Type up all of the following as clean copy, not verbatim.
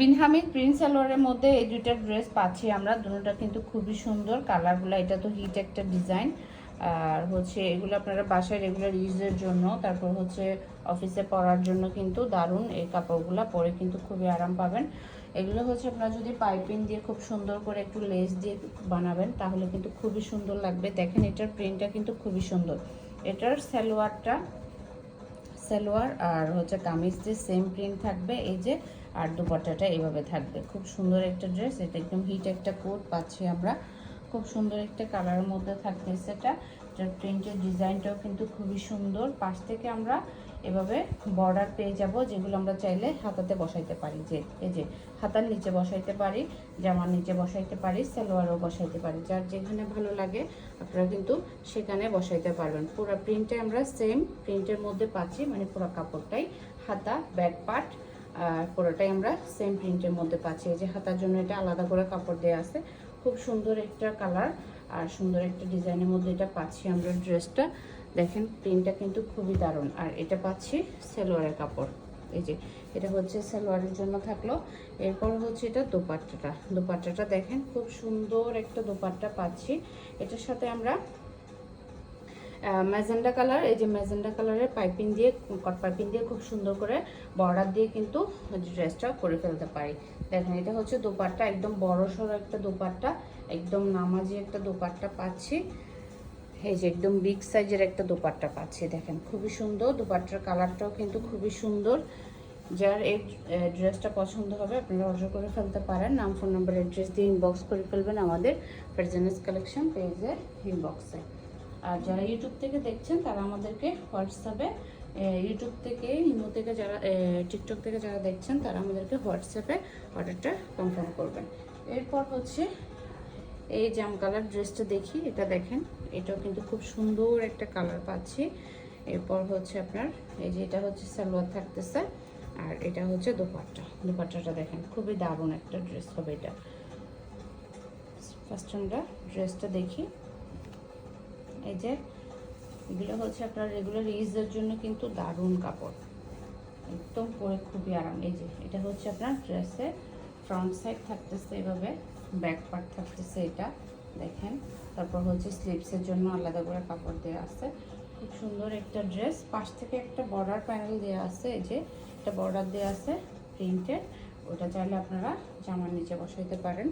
Binhamid Prince সালোয়ারের মধ্যে এই দুইটা ড্রেস পাচ্ছি আমরা, দুটোটা কিন্তু খুবই সুন্দর কালারগুলো। এটা তো হিট একটা ডিজাইন, আর হচ্ছে এগুলো আপনারা বাসায় রেগুলার ইউজের জন্য, তারপর হচ্ছে অফিসে পরার জন্য কিন্তু দারুণ। এই কাপড়গুলো পরে কিন্তু খুবই আরাম পাবেন। এগুলো হচ্ছে আপনারা যদি পাইপিং দিয়ে খুব সুন্দর করে একটু লেস দিয়ে বানাবেন তাহলে কিন্তু খুবই সুন্দর লাগবে। দেখেন এটার প্রিন্টটা কিন্তু খুবই সুন্দর। এটার সালোয়ার আর হচ্ছে কামিজ দিয়ে সেম প্রিন্ট থাকবে এই যে, আর দুপাট্টাটা এইভাবে থাকবে। খুব সুন্দর একটা ড্রেস, এটা একদম হিট একটা কোট পাচ্ছি আমরা, খুব সুন্দর একটা কালারের মধ্যে থাকতেছে এটা। এটার প্রিন্টের ডিজাইনটাও কিন্তু খুবই সুন্দর। পাশ থেকে আমরা এভাবে বর্ডার পেয়ে যাব, যেগুলো আমরা চাইলে হাতাতে বসাইতে পারি। যে এই যে হাতার নিচে বসাইতে পারি, জামার নিচে বসাইতে পারি, সালোয়ারও বসাইতে পারি, যার যেখানে ভালো লাগে আপনারা কিন্তু সেখানে বসাইতে পারবেন। পুরো প্রিন্টে আমরা সেম প্রিন্টের মধ্যে পাচ্ছি, মানে পুরো কাপড়টাই হাতা ব্যাক পার্ট আর পুরোটাই আমরা সেম প্রিন্টের মধ্যে পাচ্ছি। এই যে হাতার জন্য এটা আলাদা করে কাপড় দেওয়া আছে। খুব সুন্দর একটা কালার আর সুন্দর একটা ডিজাইনের মধ্যে এটা পাচ্ছি আমরা ড্রেসটা। দেখেন প্রিন্টটা কিন্তু খুবই দারুণ। আর এটা পাচ্ছি সালোয়ারের কাপড়, এই যে এটা হচ্ছে সালোয়ারের জন্য থাকলো। এরপর হচ্ছে এটা দোপাট্টাটা দেখেন খুব সুন্দর একটা দোপাট্টা পাচ্ছি। এটার সাথে আমরা ম্যাজেন্ডা কালার, এই যে ম্যাজেন্ডা কালারের পাইপিং দিয়ে, কট পাইপিং দিয়ে খুব সুন্দর করে বর্ডার দিয়ে কিন্তু ড্রেসটা করে ফেলতে পারি। দেখেন এটা হচ্ছে দোপাট্টা, একদম বড় সড়ো একটা দোপাট্টা, একদম নামাজি একটা দোপাট্টা পাচ্ছি। এই যে একদম বিগ সাইজের একটা দোপাট্টা পাচ্ছি। দেখেন খুবই সুন্দর, দোপাট্টার কালারটাও কিন্তু খুবই সুন্দর। যার এই ড্রেসটা পছন্দ হবে আপনারা অর্ডার করে ফেলতে পারেন। নাম, ফোন নাম্বার, অ্যাড্রেস দিয়ে ইনবক্স করে ফেলবেন আমাদের ফারজানাস কালেকশন পেজের ইনবক্সে। আর যারা ইউটিউব থেকে দেখছেন তারা আমাদেরকে হোয়াটসঅ্যাপে, ইউটিউব থেকে, ইমো থেকে, যারা টিকটক থেকে যারা দেখছেন তারা আমাদেরকে হোয়াটসঅ্যাপে অর্ডারটা কনফার্ম করবেন। এরপর হচ্ছে এই জাম কালার ড্রেসটা দেখি, এটা দেখেন এটাও কিন্তু খুব সুন্দর একটা কালার পাচ্ছি। এরপর হচ্ছে আপনার এই যে এটা হচ্ছে সালোয়ার থাকতেছে, আর এটা হচ্ছে দোপাট্টাটা দেখেন খুবই দারুণ একটা ড্রেস হবে এটা। ফার্স্ট আমরা ড্রেসটা দেখি। এই যে এগুলো হচ্ছে আপনার রেগুলার ইউজের জন্য কিন্তু দারুণ কাপড়, একদম পরে খুবই আরাম। এই যে এটা হচ্ছে আপনার ড্রেসের ফ্রন্ট সাইড থাকতেছে এভাবে, ব্যাক পার্ট থাকতেছে এটা দেখেন। তারপর হচ্ছে স্লিভসের জন্য আলাদা করে কাপড় দেওয়া আছে। খুব সুন্দর একটা ড্রেস। পাশ থেকে একটা বর্ডার প্যানেল দেওয়া আছে, এই যে একটা বর্ডার দেওয়া আছে প্রিন্টের, ওটা চাইলে আপনারা জামার নিচে বসাইতে পারেন।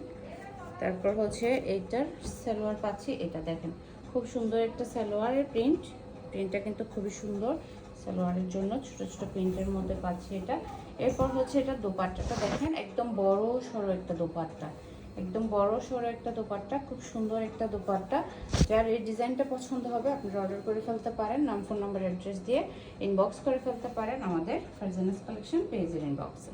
তারপর হচ্ছে এইটার সালোয়ার পাচ্ছি, এটা দেখেন খুব সুন্দর একটা সালোয়ারের প্রিন্টটা কিন্তু খুবই সুন্দর। সালোয়ারের জন্য ছোট ছোট প্রিন্টের মধ্যে পাচ্ছি এটা। এরপর হচ্ছে এটা দোপাট্টাটা দেখেন, একদম বড় সড়ো একটা দোপাট্টা, একদম বড় সড়ো একটা দোপাট্টা, খুব সুন্দর একটা দোপাট্টা। যার এই ডিজাইনটা পছন্দ হবে আপনারা অর্ডার করে ফেলতে পারেন। নাম, ফোন নাম্বার, অ্যাড্রেস দিয়ে ইনবক্স করে ফেলতে পারেন আমাদের ফারজানাস কালেকশন পেজের ইনবক্সে।